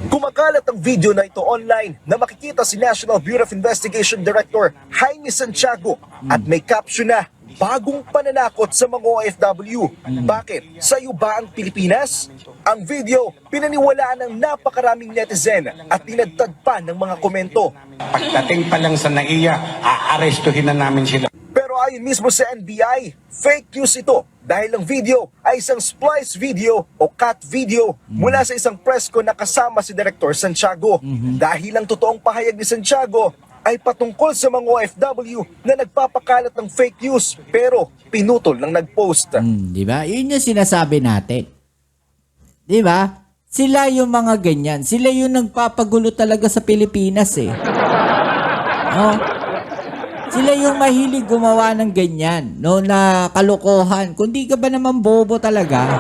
Kumakalat ang video na ito online na makikita si National Bureau of Investigation Director Jaime Santiago at may caption na, "Bagong pananakot sa mga OFW. Bakit? Sa iyo ba ang Pilipinas?" Ang video, pinaniwalaan ng napakaraming netizen at tinagtad pa ng mga komento. Pagdating pa lang sa NAIA, aarestuhin na namin sila. Pero ayon mismo sa NBI, fake news ito dahil ang video ay isang splice video o cut video mula sa isang press con na kasama si Director Santiago. Dahil ang totoong pahayag ni Santiago ay patungkol sa mga OFW na nagpapakalat ng fake news pero pinutol ng nagpost. Di ba? Yun yung sinasabi natin. Di ba? Sila yung mga ganyan. Sila yung nagpapagulo talaga sa Pilipinas eh. No? Sila yung mahilig gumawa ng ganyan, no, na kalokohan. Kundi ka ba naman bobo talaga?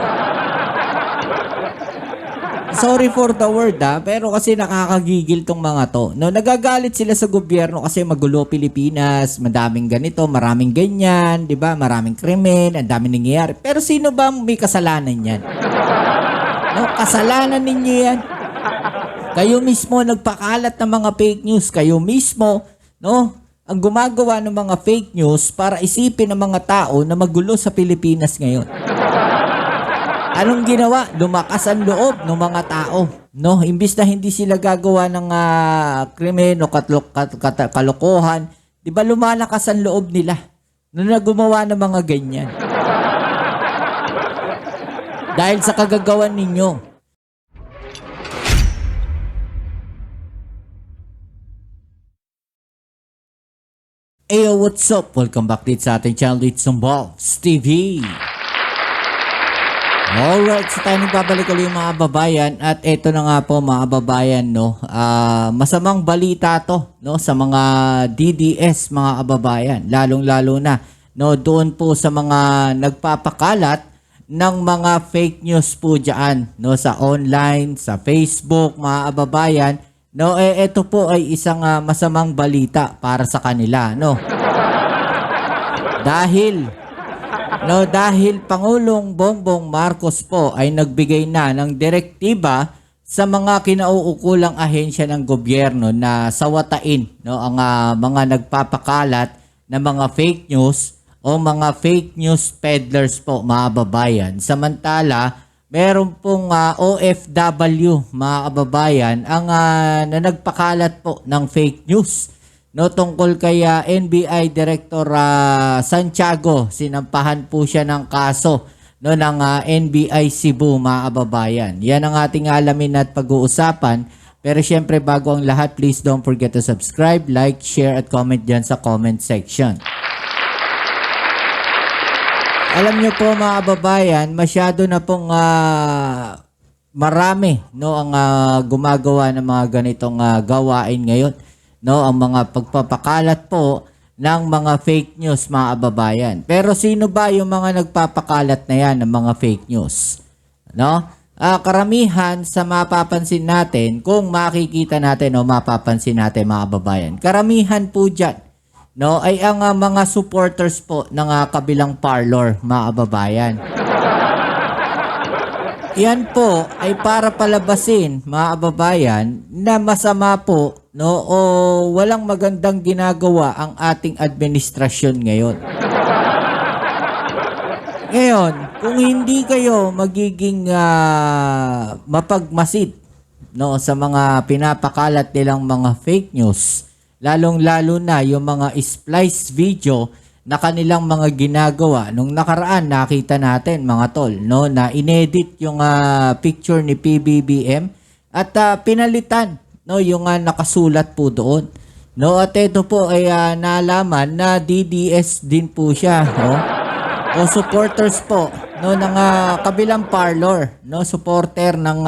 Sorry for the word pero kasi nakakagigil tong mga to. No, nagagalit sila sa gobyerno kasi magulo Pilipinas, madaming ganito, maraming ganyan, 'di ba? Maraming krimen, ang daming nangyayari. Pero sino ba may kasalanan niyan? No, kasalanan ninyo 'yan. Kayo mismo nagpakalat ng mga fake news, kayo mismo, no? Ang gumagawa ng mga fake news para isipin ng mga tao na magulo sa Pilipinas ngayon. Anong ginawa? Lumakas ang loob ng mga tao, no? Imbis na hindi sila gagawa ng krimen o kalokohan, 'di ba lumalakas ang loob nila nung gumawa ng mga ganyan. Dahil sa kagagawan ninyo. Ayo, what's up? Welcome back dito sa ating channel. It's Zumballs TV. Alright, so tayo nagbabalik ulit mga babayan. At eto na nga po mga babayan, no? Masamang balita to, no? Sa mga DDS mga kababayan. Lalong-lalo na, no? Doon po sa mga nagpapakalat ng mga fake news po dyan, no? Sa online, sa Facebook mga kababayan. No, ito po ay isang masamang balita para sa kanila, no. Dahil Pangulong Bongbong Marcos po ay nagbigay na ng direktiba sa mga kinauukulang ahensya ng gobyerno na sawatain, no, ang mga nagpapakalat ng mga fake news o mga fake news peddlers po, mga babayan. Samantala, meron pong OFW, mga kababayan, ang na nagpakalat po ng fake news, no, tungkol kay NBI Director Santiago. Sinampahan po siya ng kaso, no, ng NBI Cebu, mga kababayan. Yan ang ating alamin at pag-uusapan. Pero syempre, bago ang lahat, please don't forget to subscribe, like, share at comment dyan sa comment section. Alam niyo po mga kababayan, masyado na pong marami, no, ang gumagawa ng mga ganitong gawain ngayon, no, ang mga pagpapakalat po ng mga fake news mga kababayan. Pero sino ba yung mga nagpapakalat na yan ng mga fake news? No? Karamihan sa mapapansin natin, kung makikita natin o mapapansin natin mga kababayan, karamihan po dyan, no, ay ang mga supporters po ng kabilang parlor, mga kababayan. Yan po ay para palabasin, mga kababayan, na masama po, no, o walang magandang ginagawa ang ating administrasyon ngayon. Ngayon, kung hindi kayo magiging mapagmasid, no, sa mga pinapakalat nilang mga fake news, lalong-lalo na yung mga splice video na kanilang mga ginagawa. Nung nakaraan, nakita natin mga tol, no, na inedit yung picture ni PBBM at pinalitan, no, yung nakasulat po doon. No, at ito po ay nalaman na DDS din po siya, no? O supporters po, no, ng kabilang parlor, no, supporter ng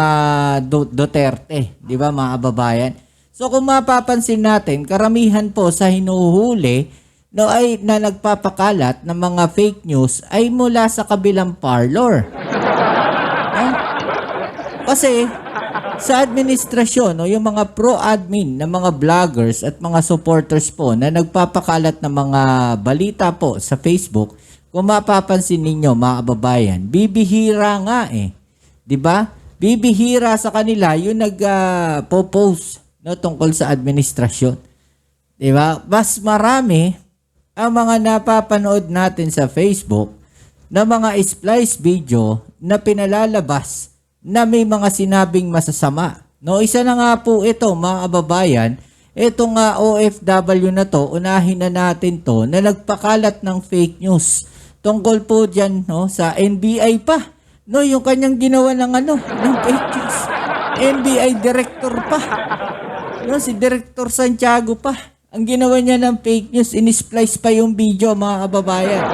Duterte, di ba mga kababayan? So kung mapapansin natin, karamihan po sa hinuhuli, no, ay na nagpapakalat ng mga fake news ay mula sa kabilang parlor. No? Kasi sa administrasyon, no, yung mga pro-admin na mga vloggers at mga supporters po na nagpapakalat ng mga balita po sa Facebook, kung mapapansin ninyo mga kababayan, bibihira nga eh. 'Di ba? bibihira sa kanila yung nag-post no, tungkol sa administrasyon. Diba? Mas marami ang mga napapanood natin sa Facebook na mga splice video na pinalalabas na may mga sinabing masasama. No, isa na nga po ito, mga kababayan, itong OFW na to, unahin na natin to, na nagpakalat ng fake news. Tungkol po dyan, no, sa NBI pa. No, yung kanyang ginawa ng fake news. NBI director pa. No, si Director Santiago pa. Ang ginawa niya ng fake news, in-splice pa yung video, mga kababayan.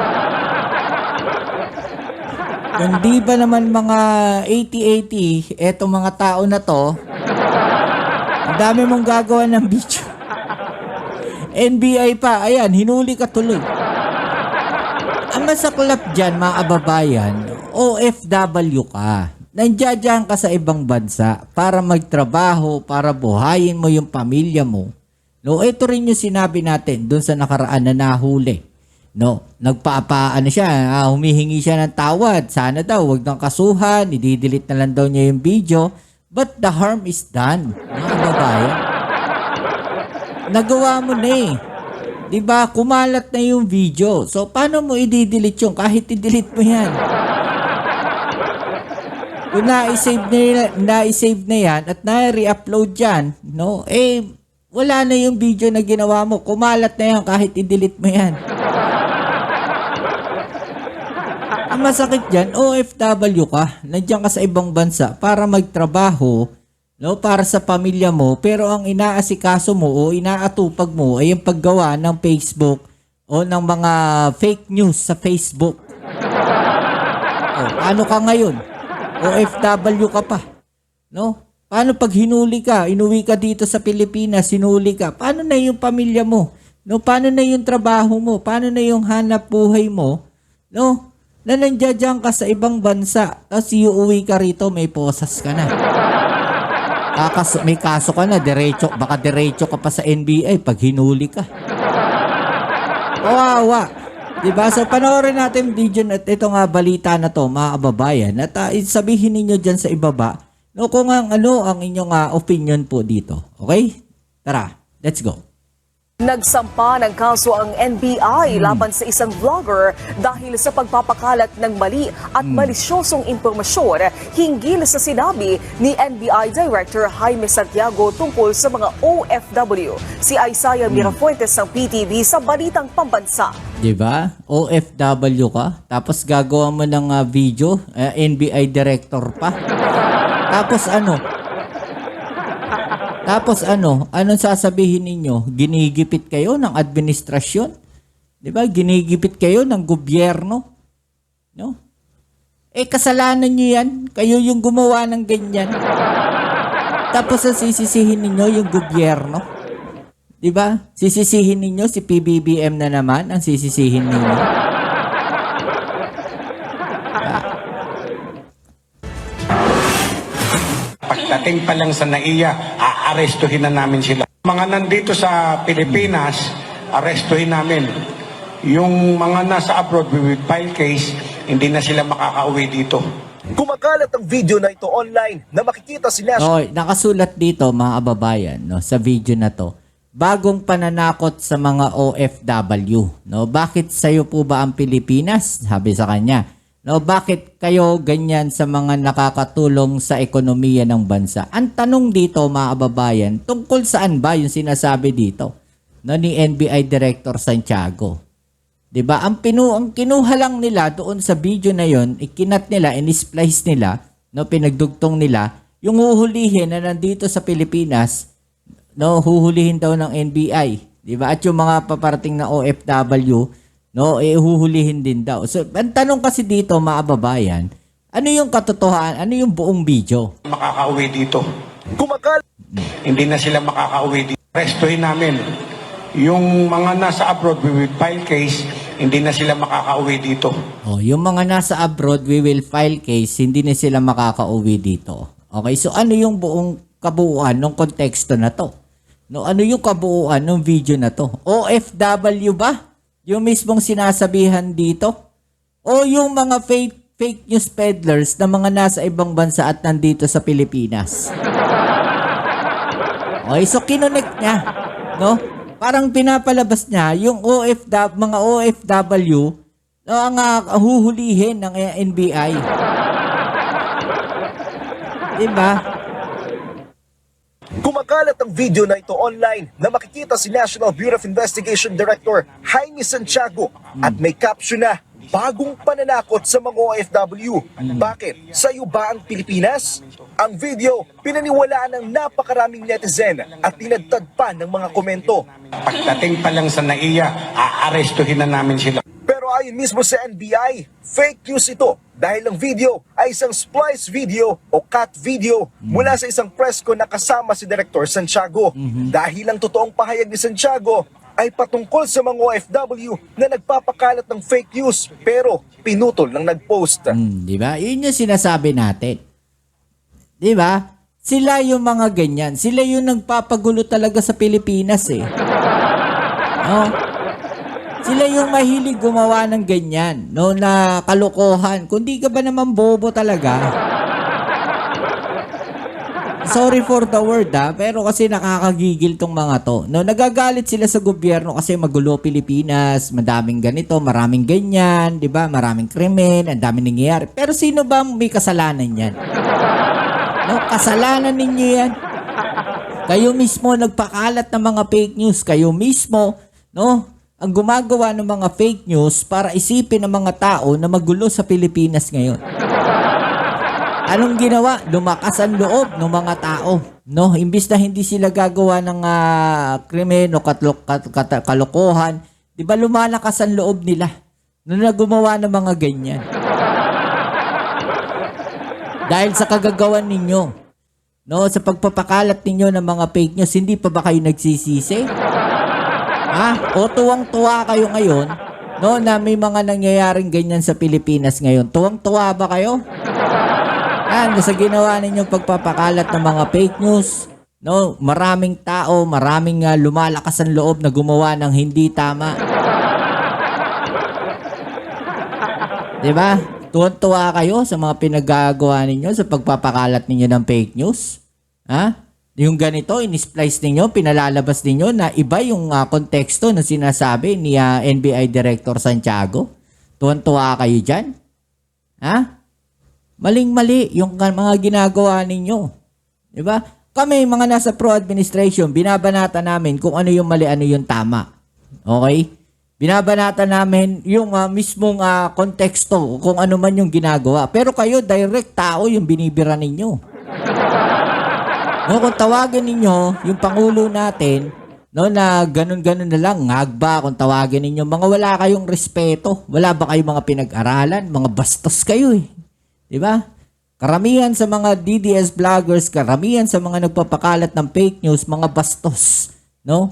Kung di ba naman mga 80-80, etong mga tao na to, ang dami mong gagawa ng video. NBI pa, ayan, hinuli ka tuloy. Ang masaklap dyan, mga kababayan, OFW ka. Nandiyan ka sa ibang bansa para magtrabaho, para buhayin mo yung pamilya mo. No, ito rin yung sinabi natin doon sa nakaraan na nahuli. No, siya, humihingi siya ng tawad. Sana daw, wag nang kasuhan, i-delete na lang daw niya yung video. But the harm is done. Mga babae. Nagawa mo na eh. Diba, kumalat na yung video. So, paano mo i-delete yung kahit i-delete mo yan? Kung na-save na yan at na-re-upload yan, no, wala na yung video na ginawa mo. Kumalat na yan kahit i-delete mo yan. Ang masakit dyan, OFW ka, nandiyan ka sa ibang bansa para magtrabaho, no, para sa pamilya mo, pero ang inaasikaso mo o inaatupag mo ay yung paggawa ng Facebook o ng mga fake news sa Facebook. Paano ka ngayon? OFW ka pa. No? Paano pag hinuli ka, inuwi ka dito sa Pilipinas, hinuli ka, paano na yung pamilya mo? No? Paano na yung trabaho mo? Paano na yung hanap buhay mo? No? Na nandiyan ka sa ibang bansa, tapos iuwi ka rito, may posas ka na. May kaso ka na, baka diretso ka pa sa NBI pag hinuli ka. Kawawa. Diba? So, panoorin natin video na ito nga balita na to, mga kababayan. At sabihin ninyo dyan sa ibaba, no, kung ang inyong opinion po dito. Okay? Tara, let's go. Nagsampa ng kaso ang NBI laban sa isang vlogger dahil sa pagpapakalat ng mali at malisyosong impormasyon hinggil sa sinabi ni NBI Director Jaime Santiago tungkol sa mga OFW. Si Isaiah Mirafuentes ng PTV sa Balitang Pambansa. Diba? OFW ka, tapos gagawa mo ng video, NBI Director pa. Tapos anong sasabihin ninyo? Ginigipit kayo ng administrasyon? 'Di ba? Ginigipit kayo ng gobyerno? No? Kasalanan niyo 'yan. Kayo yung gumawa ng ganyan. Tapos sisisihin ninyo yung gobyerno? 'Di ba? Sisisihin ninyo si PBBM na naman ang sisisihin ninyo. Pagdating pa lang sa NAIA, aarestuhin na namin sila. Mga nandito sa Pilipinas, arestuhin namin. Yung mga nasa abroad, we will file case, hindi na sila makakauwi dito. Kumakalat ang video na ito online na makikita si National. Nakasulat dito, mga kababayan, no, sa video na to. Bagong pananakot sa mga OFW. No, bakit sa'yo po ba ang Pilipinas? Sabi sa kanya. No, bakit kayo ganyan sa mga nakakatulong sa ekonomiya ng bansa? Ang tanong dito, mga kababayan, tungkol saan ba yung sinasabi dito, no, ni NBI Director Santiago? 'Di ba? Ang kinuha lang nila doon sa video na 'yon, ikinat nila, in-splice nila, no, pinagdugtong nila yung huhulihin na nandito sa Pilipinas, no, huhulihin daw ng NBI, 'di ba? At yung mga paparating na OFW, no, huhulihin din daw. So, ang tanong kasi dito, mga kababayan, ano yung katotohanan? Ano yung buong video? Makakauwi dito. Kumakalat. Hindi na sila makakauwi dito. Arestuhin namin. Yung mga nasa abroad, we will file case, hindi na sila makakauwi dito. Yung mga nasa abroad, we will file case, hindi na sila makakauwi dito. Okay, so ano yung buong kabuuan ng konteksto na to? No, ano yung kabuuan ng video na to? OFW ba? Yung mismong sinasabihan dito? O yung mga fake news peddlers na mga nasa ibang bansa at nandito sa Pilipinas. Okay, so kinonect niya, no? Parang pinapalabas niya yung mga OFW no, ang huhulihin ng NBI. Diba? Kumakalat ang video na ito online na makikita si National Bureau of Investigation Director Jaime Santiago at may caption na, "Bagong pananakot sa mga OFW. Bakit? Sa'yo ba ang Pilipinas?" Ang video, pinaniwalaan ng napakaraming netizen at tinadtad pa ng mga komento. Pagdating pa lang sa NAIA, aarestuhin na namin sila. Pero ayon mismo sa NBI, fake news ito dahil ang video ay isang splice video o cut video mula sa isang press con na kasama si Director Santiago. Dahil ang totoong pahayag ni Santiago ay patungkol sa mga OFW na nagpapakalat ng fake news pero pinutol ng nagpost. Di ba? Yun yung sinasabi natin. Di ba? Sila yung mga ganyan. Sila yung nagpapagulo talaga sa Pilipinas eh. No? Sila yung mahilig gumawa ng ganyan, no, na kalokohan. Kundi ka ba naman bobo talaga? Sorry for the word pero kasi nakakagigil tong mga to. No, nagagalit sila sa gobyerno kasi magulo Pilipinas, madaming ganito, maraming ganyan, 'di ba? Maraming krimen, ang daming nangyayari. Pero sino ba may kasalanan niyan? No, kasalanan ninyo 'yan. Kayo mismo nagpakalat ng mga fake news, kayo mismo, no? Ang gumagawa ng mga fake news para isipin ng mga tao na magulo sa Pilipinas ngayon. Anong ginawa? Lumakas ang loob ng mga tao. No? Imbis na hindi sila gagawa ng krimen o kalokohan, di ba lumalakas ang loob nila nung gumawa ng mga ganyan? Dahil sa kagagawan ninyo, no, sa pagpapakalat ninyo ng mga fake news, hindi pa ba kayo nagsisisi? O tuwang-tuwa kayo ngayon, no, na may mga nangyayaring ganyan sa Pilipinas ngayon? Tuwang-tuwa ba kayo? Sa ginawa ninyong pagpapakalat ng mga fake news, no, maraming tao, maraming lumalakas ang loob na gumawa ng hindi tama. Diba? Tuwang-tuwa kayo sa mga pinagagawa ninyo sa pagpapakalat ninyo ng fake news? Yung ganito, in-splice ninyo, pinalalabas ninyo na iba yung konteksto na sinasabi ni NBI Director Santiago. Tuwan-tuwa kayo dyan? Maling-mali yung mga ginagawa ninyo. Diba? Kami, mga nasa pro-administration, binabanata namin kung ano yung mali, ano yung tama. Okay? Binabanata namin yung mismong konteksto kung ano man yung ginagawa. Pero kayo, direct tao yung binibira ninyo. No, kung tawagin ninyo yung Pangulo natin, no, na ganun-ganun na lang, ngagba, kung tawagin ninyo, mga wala kayong respeto, wala ba kayong mga pinag-aralan, mga bastos kayo eh. Diba? Karamihan sa mga DDS vloggers, karamihan sa mga nagpapakalat ng fake news, mga bastos. No?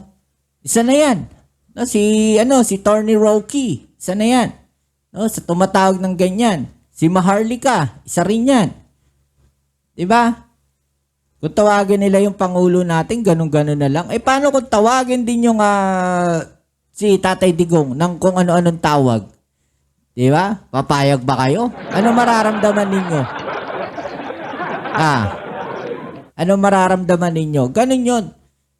Isa na yan. No, si Tony Rocky, isa na yan. No, sa tumatawag ng ganyan. Si Maharlika, isa rin yan. Diba? Kung tawagin nila yung Pangulo natin, ganun-ganun na lang. Paano kung tawagin din yung si Tatay Digong ng kung ano-anong tawag? Di ba? Papayag ba kayo? Ano mararamdaman ninyo? Ano mararamdaman ninyo? Ganun yun.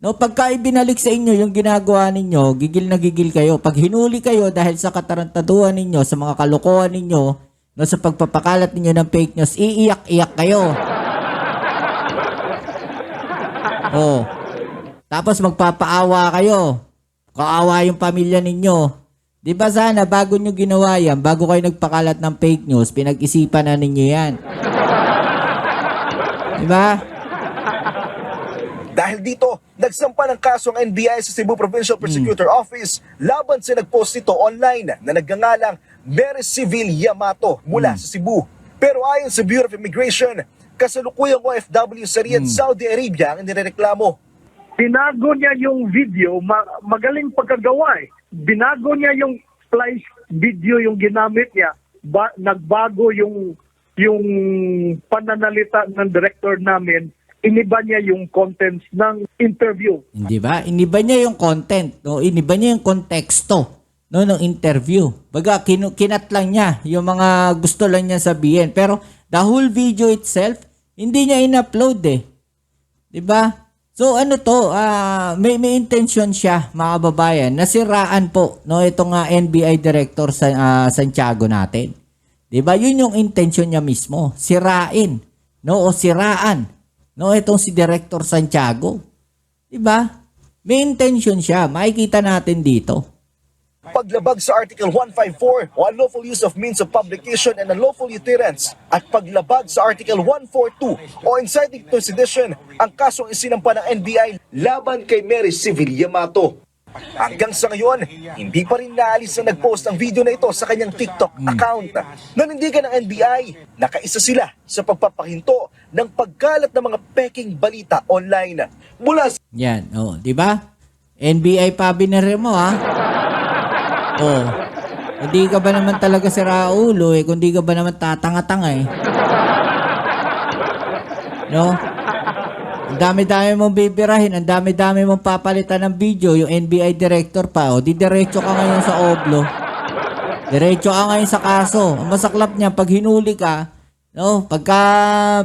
No, pagka ibinalik sa inyo yung ginagawa ninyo, gigil na gigil kayo. Pag hinuli kayo dahil sa katarantaduhan ninyo, sa mga kalokohan ninyo, no, sa pagpapakalat ninyo ng fake news, iiyak-iyak kayo. Tapos magpapaawa kayo. Kaawa yung pamilya ninyo. Di ba sana bago nyo ginawa yan, bago kayo nagpakalat ng fake news, pinag-isipan na ninyo yan. Di ba? Dahil dito, nagsampa ng kaso ang NBI sa Cebu Provincial Prosecutor Office laban sa nagpost nito online na nagngangalang Mary Civil Yamato mula sa Cebu. Pero ayon sa Bureau of Immigration, kasalukuyang OFW sa Riyadh, Saudi Arabia ang inireklamo. Binago niya yung video, magaling pagkagawa eh. Binago niya yung splice video yung ginamit niya. Nagbago yung pananalita ng director namin. Iniba niya yung contents ng interview. Hindi ba? Iniba niya yung content. No? Iniba niya yung konteksto no, ng interview. Baga, kinat lang niya yung mga gusto lang niya sabihin. Pero the whole video itself, hindi niya in-upload eh. 'Di ba? So ano to, may intention siya, mga kababayan, nasiraan po no itong NBI Director sa Santiago natin. 'Di ba? Yun yung intention niya mismo, sirain, no, o siraan no itong si Director Santiago. 'Di ba? May intention siya, makikita natin dito. Paglabag sa Article 154 o unlawful use of means of publication and unlawful utterance at paglabag sa Article 142 o inciting to sedition ang kasong isinampa ng NBI laban kay Mary Civil Yamato. Hanggang sa ngayon, hindi pa rin naalis na nag-post ang video na ito sa kanyang TikTok account. Nanindigan ng NBI, nakaisa sila sa pagpapahinto ng pagkalat ng mga peking balita online. Mula sa Yan, oh, 'di ba? NBI pa binere mo Oh. Hindi ka ba naman talaga si Raulo eh, kundi ka ba naman tatanga-tanga eh. No? Ang dami-dami mong bibirahin, ang dami-dami mong papalitan ng video, yung NBI director pa, o di diretso ka ngayon sa oblo. Diretso ka ngayon sa kaso. Ang masaklap niya, pag hinuli ka, no, pagka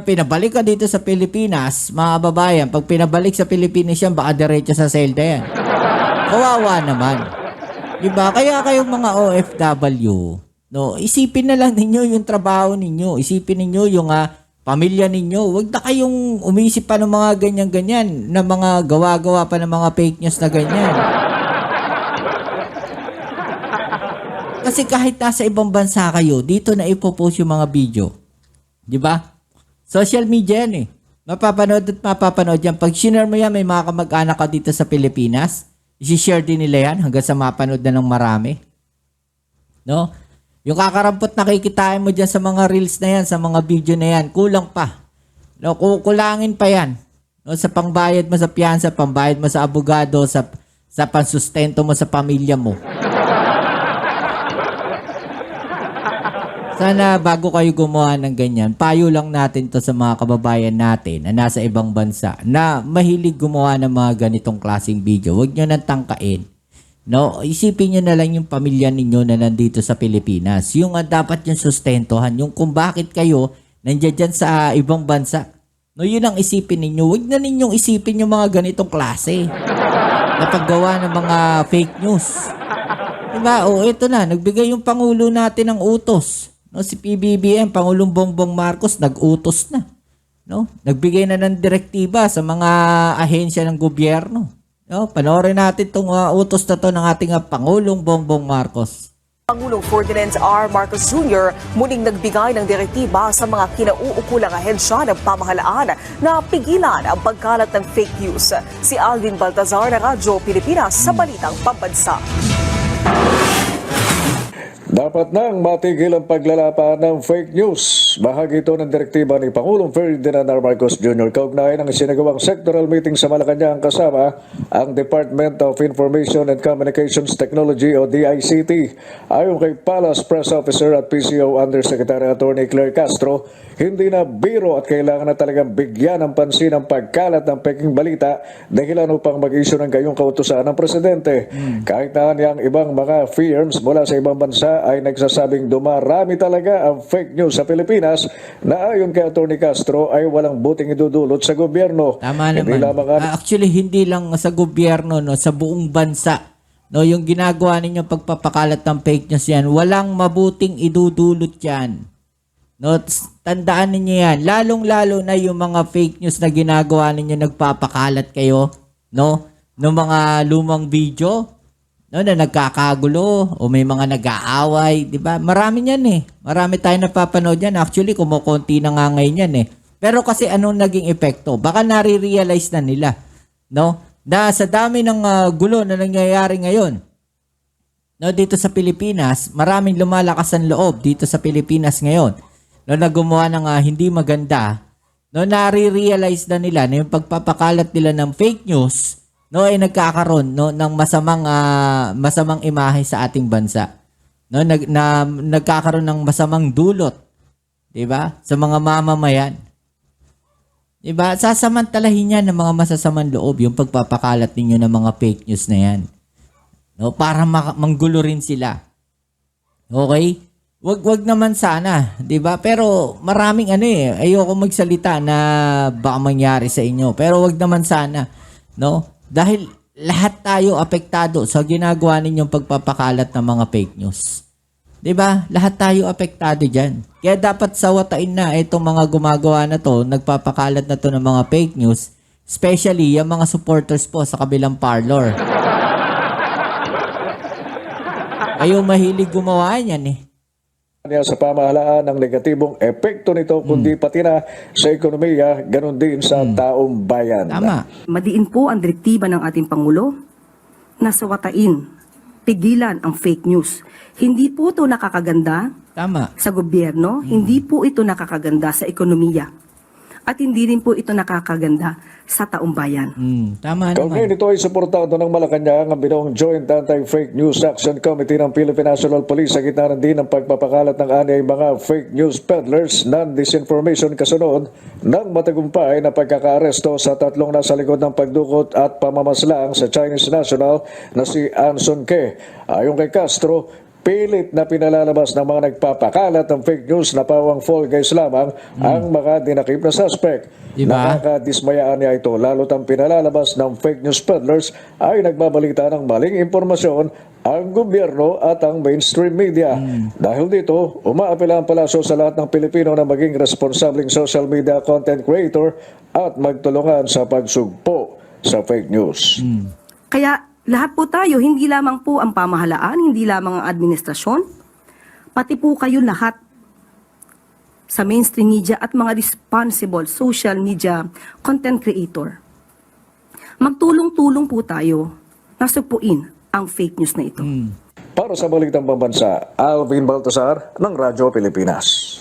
pinabalik ka dito sa Pilipinas, mga babayan, pag pinabalik sa Pilipinas yan, baka diretso sa selda yan. Kawawa naman. Diba? Kaya kayong mga OFW, no, isipin na lang ninyo yung trabaho ninyo. Isipin ninyo yung pamilya ninyo. Huwag na kayong umisip pa ng mga ganyan-ganyan, na mga gawa-gawa pa ng mga fake news na ganyan. Kasi kahit nasa ibang bansa kayo, dito na ipopost yung mga video. Diba? Social media yan eh. Mapapanood at mapapanood yan. Pag sinare mo yan, may mga kamag-anak ka dito sa Pilipinas, i-share din nila yan hanggang sa mapanood na ng marami. No? Yung kakarampot na kikitain mo dyan sa mga reels na yan, sa mga video na yan, kulang pa. No? Kukulangin pa yan. No? Sa pangbayad mo sa piyansa, pangbayad mo sa abogado, sa pansustento mo sa pamilya mo. Sana bago kayo gumawa ng ganyan, payo lang natin to sa mga kababayan natin na nasa ibang bansa na mahilig gumawa ng mga ganitong klaseng video. Huwag nyo nang tangkain. No? Isipin nyo na lang yung pamilya ninyo na nandito sa Pilipinas. Yung dapat yung sustentuhan, yung kung bakit kayo nandiyan dyan sa ibang bansa. No, yun ang isipin ninyo. Huwag na ninyong isipin yung mga ganitong klase na paggawa ng mga fake news. Diba? O ito na, nagbigay yung Pangulo natin ng utos. No, si PBBM, Pangulong Bongbong Marcos, nag-utos na. No? Nagbigay na ng direktiba sa mga ahensya ng gobyerno. No? Panoorin natin itong utos na to ng ating Pangulong Bongbong Marcos. Pangulong Ferdinand R. Marcos Jr. muling nagbigay ng direktiba sa mga kinauukulang ahensya ng pamahalaan na pigilan ang pagkalat ng fake news. Si Alvin Baltazar ng Radyo Pilipinas sa Balitang Pambansa. Dapat nang matigil ang paglalapan ng fake news. Bahagi ito ng direktiba ni Pangulong Ferdinand R. Marcos Jr. kaugnay ng isinagawang sectoral meeting sa Malacanang kasama ang Department of Information and Communications Technology o DICT. Ayon kay Palace Press Officer at PCO Undersecretary Attorney Claire Castro, hindi na biro at kailangan na talagang bigyan ng pansin ang pagkalat ng peking balita dahilan upang mag-issue ng gayong kautusan ng Presidente. Kahit na niyang ibang mga firms mula sa ibang bansa ay nagsasabing dumarami talaga ang fake news sa Pilipinas na ayon kay Attorney Castro ay walang buting idudulot sa gobyerno. Tama naman. Actually, hindi lang sa gobyerno, no, sa buong bansa. No, yung ginagawa ninyong pagpapakalat ng fake news yan, walang mabuting idudulot yan. No, tandaan ninyo yan. Lalong-lalo na yung mga fake news na ginagawa ninyo, nagpapakalat kayo, no, ng mga lumang video, no, na nagkakagulo o may mga nag-aaway, di ba? Marami niyan eh. Marami tayong napapanood yan. Actually, kumukonti na nga ngayon yan eh. Pero kasi anong naging epekto? Baka nare-realize na nila, no? Na sa dami ng gulo na nangyayari ngayon, no, dito sa Pilipinas, maraming lumalakas ang loob dito sa Pilipinas ngayon. No, na gumawa ng hindi maganda, no, nare-realize na nila na yung pagpapakalat nila ng fake news, no, ay nagkakaroon, no, ng masamang imahe sa ating bansa. No, nagkakaroon ng masamang dulot, 'di ba? Sa mga mamamayan. 'Di ba? Sasamantalahin niyan ng mga masasamang loob yung pagpapakalat ninyo ng mga fake news na 'yan. No, para manggulo rin sila. Okay? Wag naman sana, 'di ba? Pero maraming ayoko magsalita na baka mangyari sa inyo. Pero wag naman sana, no? Dahil lahat tayo apektado sa ginagawa ninyong pagpapakalat ng mga fake news. 'Di ba? Lahat tayo apektado diyan. Kaya dapat sawatain na itong mga gumagawa na 'to, nagpapakalat na 'to ng mga fake news, especially yung mga supporters po sa kabilang parlor. Ayaw mahilig gumawa niyan Niya sa pamahalaan ang negatibong epekto nito kundi pati na sa ekonomiya, ganun din sa taong bayan. Tama. Madiin po ang direktiba ng ating Pangulo na sawatain, pigilan ang fake news. Hindi po ito nakakaganda Tama. sa gobyerno, hindi po ito nakakaganda sa ekonomiya, at hindi rin po ito nakakaganda sa taong bayan. Tama Kaugnay naman. nito ay suportado ng Malacanang ang binoong Joint Anti-Fake News Action Committee ng Philippine National Police sa gitna din ng pagpapakalat ng anyay mga fake news peddlers ng disinformation kasunod ng matagumpay na pagkakaaresto sa tatlong nasa likod ng pagdukot at pamamaslang sa Chinese national na si Anson Ke. Ayon kay Castro, pilit na pinalalabas ng mga nagpapakalat ng fake news na pawang fall guys lamang ang mga dinakip na suspect. Diba? Nakakadismayaan niya ito lalo't ang pinalalabas ng fake news peddlers ay nagbabalita ng maling impormasyon ang gobyerno at ang mainstream media. Dahil dito, umaapela ang palasyo sa lahat ng Pilipino na maging responsabling social media content creator at magtulungan sa pagsugpo sa fake news. Kaya lahat po tayo, hindi lamang po ang pamahalaan, hindi lamang ang administrasyon, pati po kayo lahat sa mainstream media at mga responsible social media content creator. Magtulong-tulong po tayo na supuin ang fake news na ito. Para sa Balitang Pambansa, Alvin Baltasar ng Radyo Pilipinas.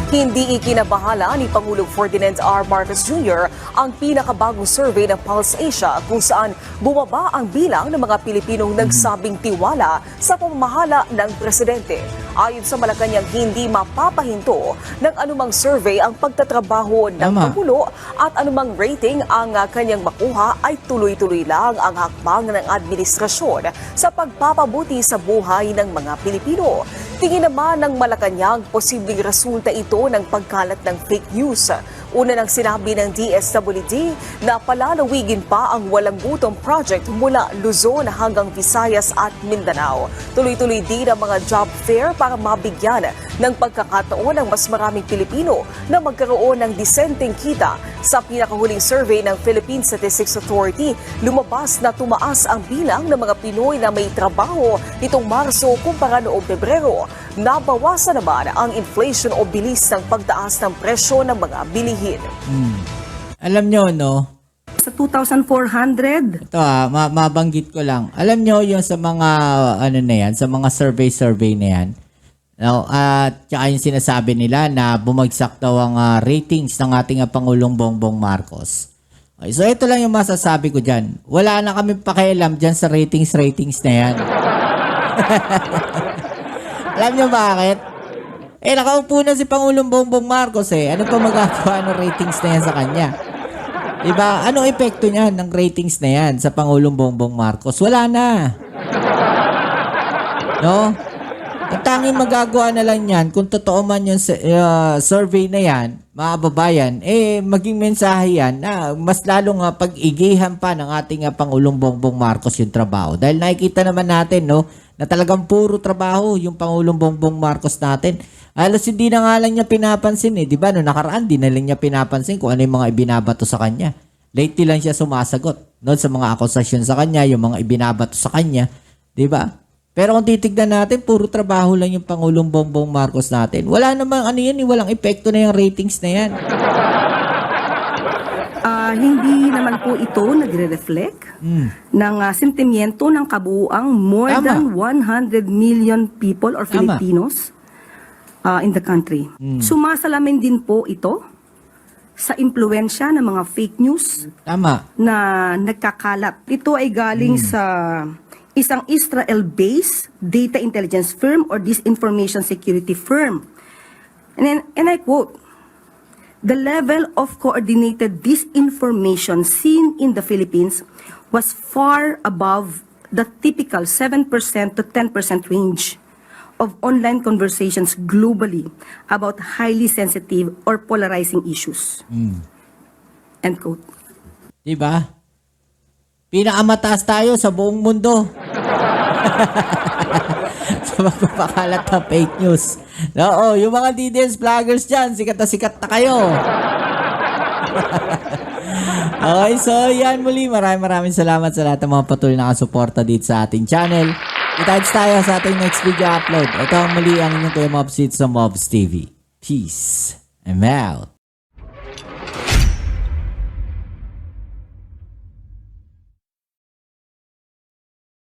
Hindi ikinabahala ni Pangulong Ferdinand R. Marcos Jr. ang pinakabagong survey ng Pulse Asia kung saan bumaba ang bilang ng mga Pilipinong nagsabing tiwala sa pamamahala ng presidente. Ayon sa Malacanang, hindi mapapahinto ng anumang survey ang pagtatrabaho ng Tama. Pangulo at anumang rating ang kanyang makuha ay tuloy-tuloy lang ang hakbang ng administrasyon sa pagpapabuti sa buhay ng mga Pilipino. Tingin naman ng Malacanang, posibleng resulta ito ng pagkalat ng fake news. Una nang sinabi ng DSWD na palalawigin pa ang Walang Gutom Project mula Luzon hanggang Visayas at Mindanao. Tuloy-tuloy din ang mga job fair para mabigyan ng pagkakataon ng mas maraming Pilipino na magkaroon ng disenteng kita. Sa pinakahuling survey ng Philippine Statistics Authority, lumabas na tumaas ang bilang ng mga Pinoy na may trabaho nitong Marso kumpara noong Pebrero. Nabawasan naman ang inflation o bilis ng pagtaas ng presyo ng mga bilihin. Alam nyo, no? Sa 2,400, Ito mabanggit ko lang. Alam nyo yung sa mga, na yan, sa mga survey na yan, no, at tsaka yung sinasabi nila na bumagsak daw ang ratings ng ating Pangulong Bongbong Marcos. Okay, so ito lang yung masasabi ko dyan. Wala na kami pakialam dyan sa ratings na yan. Alam nyo bakit? Nakaupo na si Pangulong Bongbong Marcos Ano pa magagawa ng ratings na yan sa kanya? Diba? Anong epekto niya ng ratings na yan sa Pangulong Bongbong Marcos? Wala na. No? Ang tanging magagawa na lang yan, kung totoo man yung survey na yan, mga babayan, maging mensahe yan na mas lalong pag-igihan pa ng ating Pangulong Bongbong Marcos yung trabaho. Dahil nakikita naman natin, no, na talagang puro trabaho yung Pangulong Bongbong Marcos natin. Alos hindi na nga lang niya pinapansin di ba? No, nakaraan, di na lang niya pinapansin kung ano yung mga ibinabato sa kanya. Lately lang siya sumasagot, no, sa mga akusasyon sa kanya, yung mga ibinabato sa kanya, di ba? Pero kung titignan natin, puro trabaho lang yung Pangulong Bongbong Marcos natin. Wala namang walang epekto na yung ratings na yan. hindi naman po ito nagre-reflect ng sentimiento ng kabuuang more Tama. than 100 million people or Tama. Filipinos in the country. Sumasalamin din po ito sa impluensya ng mga fake news Tama. na nagkakalat. Ito ay galing sa isang Israel-based data intelligence firm or disinformation security firm. And I quote, "The level of coordinated disinformation seen in the Philippines was far above the typical 7% to 10% range of online conversations globally about highly sensitive or polarizing issues. End quote. Diba? Pinakamataas tayo sa buong mundo. Sa magpapakalat ng fake news. Oo, yung mga DDS vloggers dyan, sikat na kayo. Okay, so yan muli. Maraming salamat sa lahat ng mga patuloy na kasuporta dito sa ating channel. Kita-kits tayo sa ating next video upload. Ito ang muli ang inyong Kuya Mobs dito sa Mobs TV. Peace. I'm out.